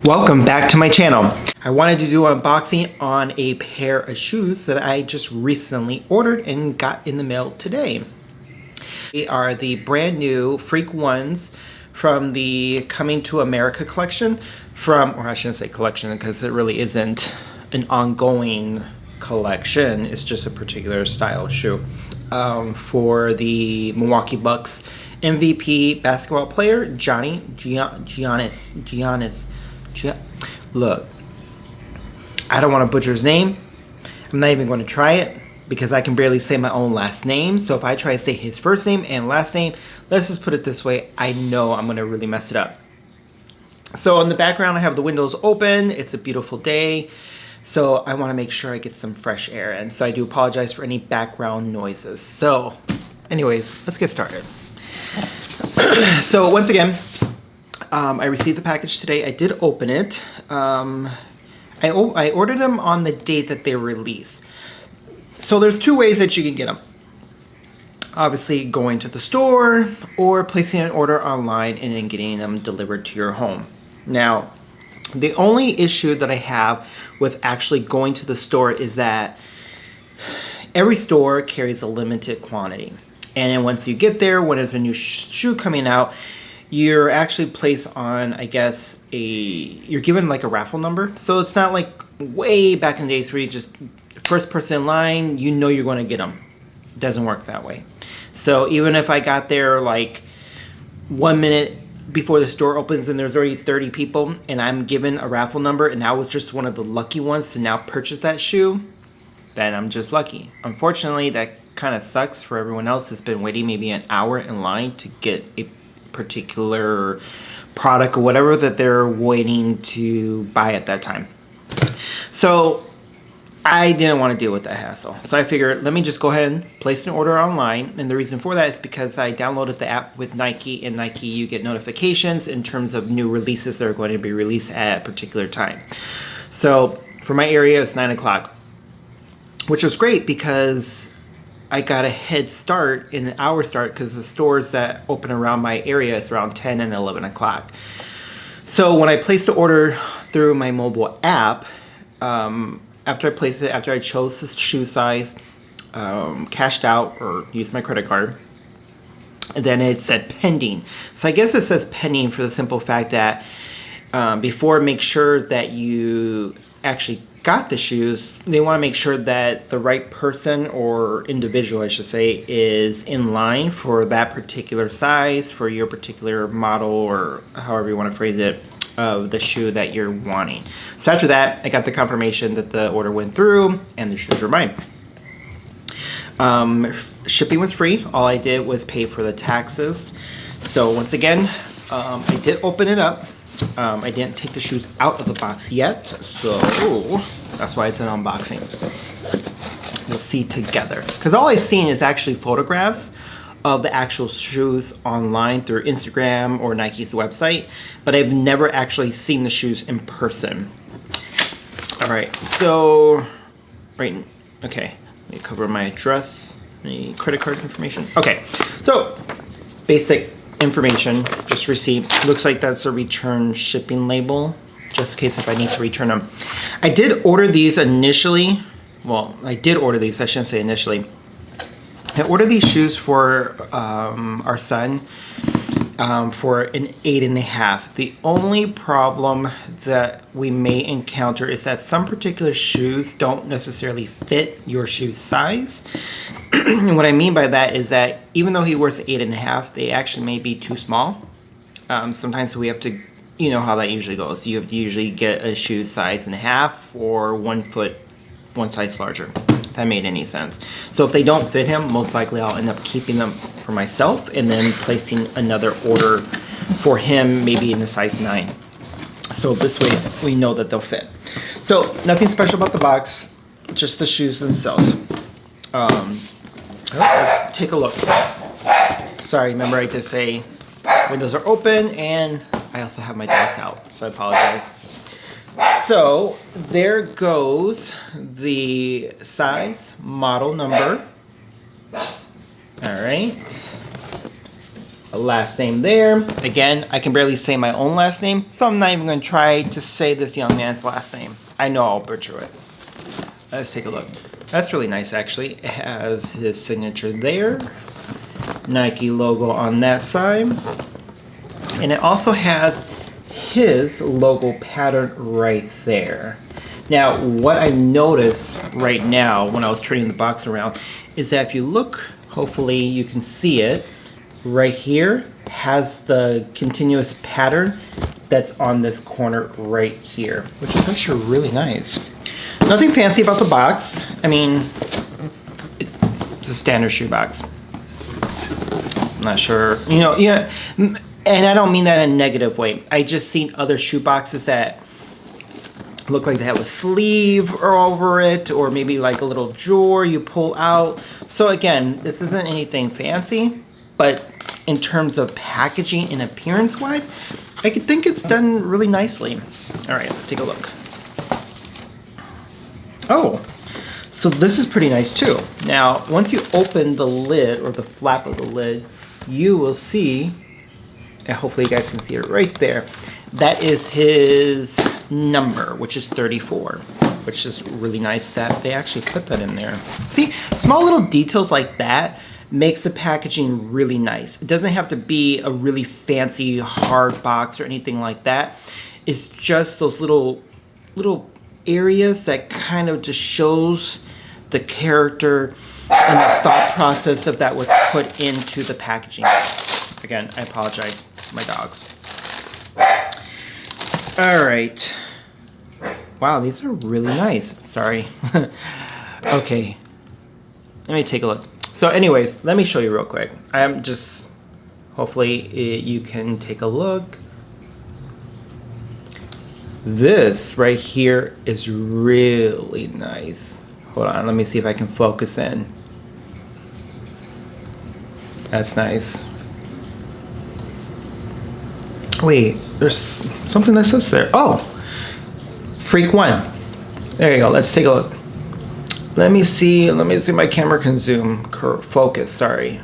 Welcome back to my channel. I wanted to do an unboxing on a pair of shoes that I just recently ordered and got in the mail today. They are the brand new Freak Ones from the Coming to America collection or I shouldn't say collection because it really isn't an ongoing collection. It's just a particular style shoe for the Milwaukee Bucks MVP basketball player, Giannis. Look, I don't want to butcher his name. I'm not even going to try it because I can barely say my own last name. So if I try to say his first name and last name, let's just put it this way, I know I'm going to really mess it up. So in the background, I have the windows open. It's a beautiful day. So I want to make sure I get some fresh air. And so I do apologize for any background noises. So anyways, let's get started. So once again, I received the package today. I did open it. I ordered them on the date that they release. So there's two ways that you can get them. Obviously going to the store or placing an order online and then getting them delivered to your home. Now, the only issue that I have with actually going to the store is that every store carries a limited quantity. And then once you get there, when there's a new shoe coming out, you're actually placed on, I guess, you're given like a raffle number. So it's not like way back in the days where you just, first person in line, you know you're going to get them. It doesn't work that way. So even if I got there like 1 minute before the store opens and there's already 30 people and I'm given a raffle number and I was just one of the lucky ones to now purchase that shoe, then I'm just lucky. Unfortunately, that kind of sucks for everyone else who's been waiting maybe an hour in line to get a particular product or whatever that they're waiting to buy at that time. So I didn't want to deal with that hassle. So I figured, let me just go ahead and place an order online. And the reason for that is because I downloaded the app with Nike, and Nike, you get notifications in terms of new releases that are going to be released at a particular time. So for my area, it's 9 o'clock, which was great because I got a head start, in an hour start, because the stores that open around my area is around 10 and 11 o'clock. So when I placed the order through my mobile app, after I placed it, after I chose the shoe size, cashed out or used my credit card, and then it said pending. So I guess it says pending for the simple fact that before make sure that you actually got the shoes, they want to make sure that the right person or individual, I should say, is in line for that particular size, for your particular model, or however you want to phrase it, of the shoe that you're wanting. So after that, I got the confirmation that the order went through and the shoes were mine. Shipping was free. All I did was pay for the taxes. So once again, I did open it up. I didn't take the shoes out of the box yet, so that's why it's an unboxing. We'll see together. Because all I've seen is actually photographs of the actual shoes online through Instagram or Nike's website, but I've never actually seen the shoes in person. All right, so, okay, let me cover my address, the credit card information. Okay, so basic information, just receipt. Looks like that's a return shipping label, just in case if I need to return them. I did order these initially. Well, I did order these, I shouldn't say initially. I ordered these shoes for our son for an 8.5. The only problem that we may encounter is that some particular shoes don't necessarily fit your shoe size. And what I mean by that is that even though he wears 8.5, they actually may be too small. Sometimes we have to, you know how that usually goes. You have to usually get a shoe size and a half or 1 foot, one size larger. If that made any sense. So if they don't fit him, most likely I'll end up keeping them for myself and then placing another order for him, maybe in a size 9. So this way we know that they'll fit. So nothing special about the box, just the shoes themselves. Let's take a look. Sorry, remember I did say windows are open and I also have my dogs out, so I apologize. So there goes the size, model number. All right. a last name there. Again, I can barely say my own last name, so I'm not even going to try to say this young man's last name. I know I'll butcher it. Let's take a look. That's really nice, actually. It has his signature there. Nike logo on that side. And it also has his logo pattern right there. Now, what I noticed right now when I was turning the box around is that if you look, hopefully you can see it, right here has the continuous pattern that's on this corner right here, which is actually really nice. Nothing fancy about the box. I mean, it's a standard shoe box. I'm not sure, you know, yeah, and I don't mean that in a negative way. I just seen other shoe boxes that look like they have a sleeve over it, or maybe like a little drawer you pull out. So again, this isn't anything fancy, but in terms of packaging and appearance wise, I could think it's done really nicely. All right, let's take a look. Oh, so this is pretty nice too. Now, once you open the lid or the flap of the lid, you will see, and hopefully you guys can see it right there, that is his number, which is 34, which is really nice that they actually put that in there. See, small little details like that makes the packaging really nice. It doesn't have to be a really fancy hard box or anything like that. It's just those little areas that kind of just shows the character and the thought process of that was put into the packaging. Again, I apologize, my dogs. All right. Wow, these are really nice. Sorry. Okay. Let me take a look. So anyways, let me show you real quick. I'm just, hopefully you can take a look. This right here is really nice. Hold on, let me see if I can focus in. That's nice. Wait, there's something that says there. Oh, Freak One. There you go. Let's take a look. Let me see if my camera can zoom. Focus. Sorry.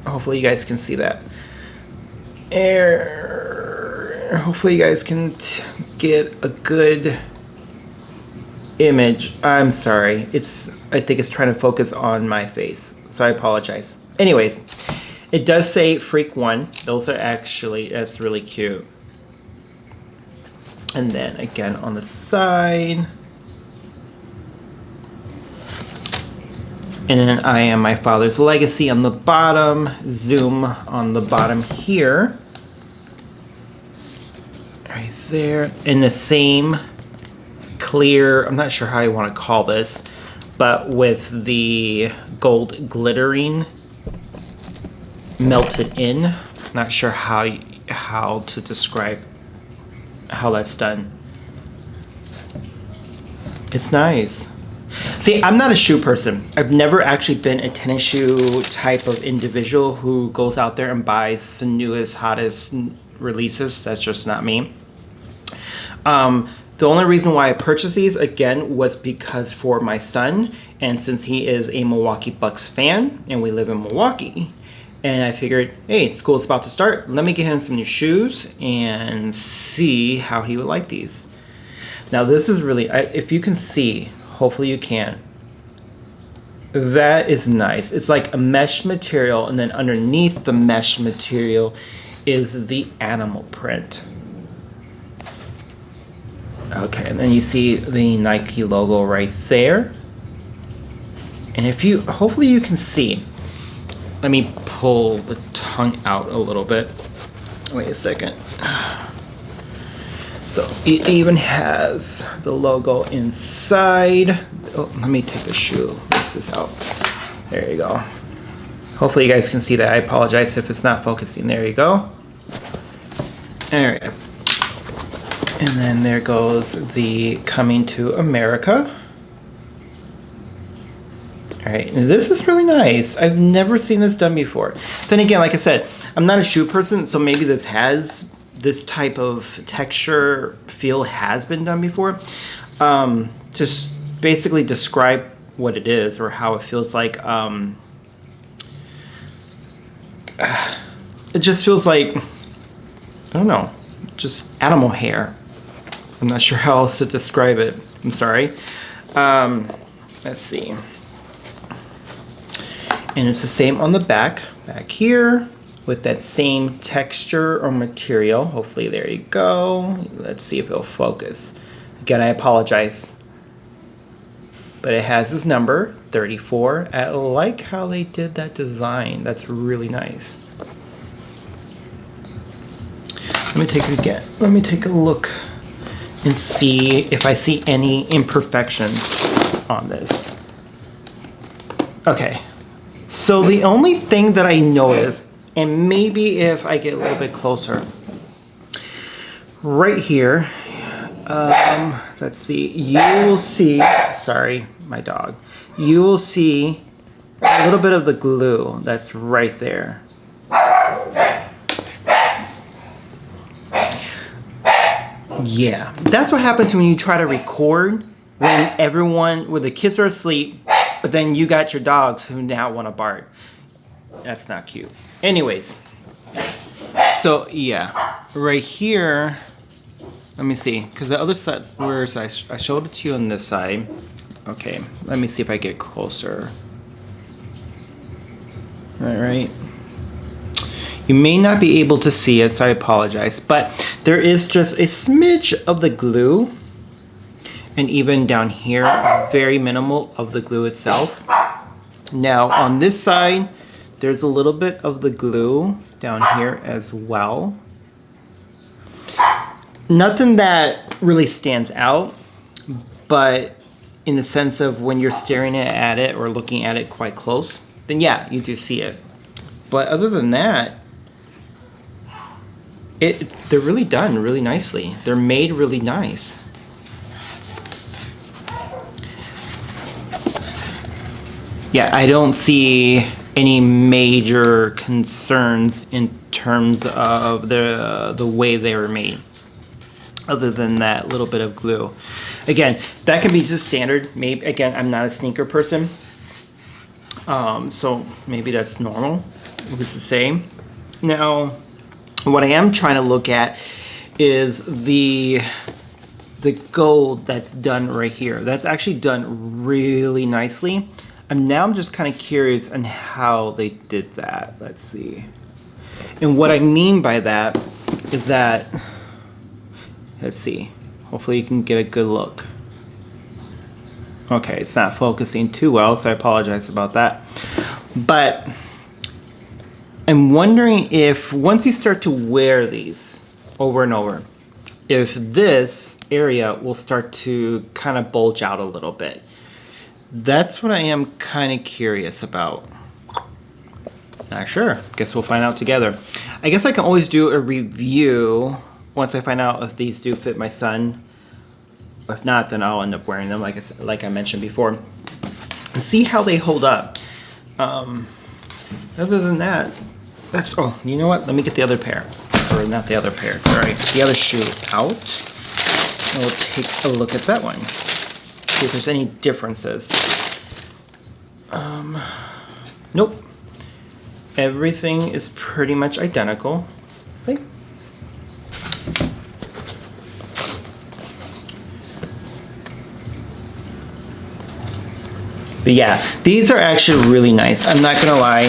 Hopefully you guys can see that. Hopefully you guys can get a good image. I'm sorry. I think it's trying to focus on my face, so I apologize. Anyways. It does say Freak One. Those are actually, that's really cute. And then again on the side. And then I Am My Father's Legacy on the bottom. Zoom on the bottom here. Right there. In the same clear, I'm not sure how you want to call this, but with the gold glittering melted in. Not sure how to describe how that's done. It's nice. See, I'm not a shoe person. I've never actually been a tennis shoe type of individual who goes out there and buys the newest, hottest releases. That's just not me. The only reason why I purchased these, again, was because for my son, and since he is a Milwaukee Bucks fan, and we live in Milwaukee, and I figured, hey, school's about to start. Let me get him some new shoes and see how he would like these. Now this is really, if you can see, hopefully you can. That is nice. It's like a mesh material, and then underneath the mesh material is the animal print. Okay, and then you see the Nike logo right there. And if you, hopefully you can see. Let me pull the tongue out a little bit. Wait a second. So it even has the logo inside. Oh, let me take the shoe. This is out. There you go. Hopefully you guys can see that. I apologize if it's not focusing. There you go. All right. And then there goes the Coming to America. All right, and this is really nice. I've never seen this done before. Then again, like I said, I'm not a shoe person, so maybe this type of texture feel has been done before. Just basically describe what it is or how it feels like. it just feels like, I don't know, just animal hair. I'm not sure how else to describe it. I'm sorry. Let's see. And it's the same on the back here with that same texture or material. Hopefully, there you go. Let's see if it'll focus. Again, I apologize. But it has this number, 34. I like how they did that design. That's really nice. Let me take it again. Let me take a look and see if I see any imperfections on this. Okay. So the only thing that I noticed, and maybe if I get a little bit closer, right here, let's see, you will see, sorry, my dog, you will see a little bit of the glue that's right there. Yeah, that's what happens when you try to record when the kids are asleep, but then you got your dogs who now want to bark. That's not cute. Anyways, so yeah, right here, let me see, because the other side, whereas I showed it to you on this side. Okay, let me see if I get closer. All right. You may not be able to see it, so I apologize, but there is just a smidge of the glue, and even down here, very minimal of the glue itself. Now, on this side, there's a little bit of the glue down here as well. Nothing that really stands out, but in the sense of when you're staring at it or looking at it quite close, then yeah, you do see it. But other than that, they're really done really nicely. They're made really nice. Yeah, I don't see any major concerns in terms of the way they were made, other than that little bit of glue. Again, that can be just standard. Maybe, again, I'm not a sneaker person, so maybe that's normal. It was the same. Now, what I am trying to look at is the gold that's done right here. That's actually done really nicely. And now I'm just kind of curious on how they did that. Let's see. And what I mean by that is that, let's see. Hopefully you can get a good look. Okay, it's not focusing too well, so I apologize about that. But I'm wondering if once you start to wear these over and over, if this area will start to kind of bulge out a little bit. That's what I am kind of curious about. Not sure. Guess we'll find out together. I guess I can always do a review once I find out if these do fit my son. If not, then I'll end up wearing them like I mentioned before. And see how they hold up. Other than that, oh, you know what? Let me get the other pair. Or not the other pair, sorry. The other shoe out. And we'll take a look at that one. See if there's any differences. Nope. Everything is pretty much identical. See? But yeah, these are actually really nice. I'm not gonna lie.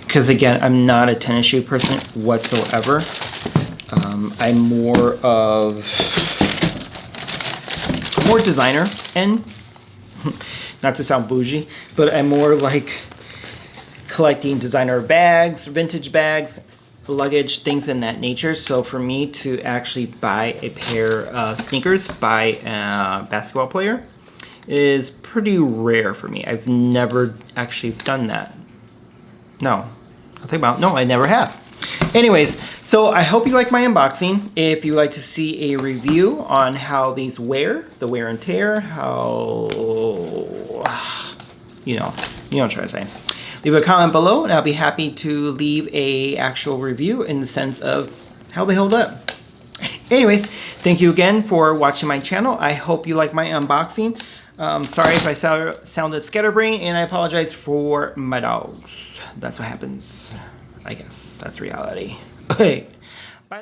Because again, I'm not a tennis shoe person whatsoever. I'm more designer end. Not to sound bougie, but I'm more like collecting designer bags, vintage bags, luggage, things in that nature. So for me to actually buy a pair of sneakers by a basketball player is pretty rare for me. I've never actually done that. No, I'll think about, no, I never have. Anyways, so I hope you like my unboxing. If you'd like to see a review on how these wear, the wear and tear, how, you know what I'm trying to say. Leave a comment below and I'll be happy to leave a actual review in the sense of how they hold up. Anyways, thank you again for watching my channel. I hope you like my unboxing. Sorry if I sounded scatterbrained, and I apologize for my dogs. That's what happens. I guess that's reality. Okay.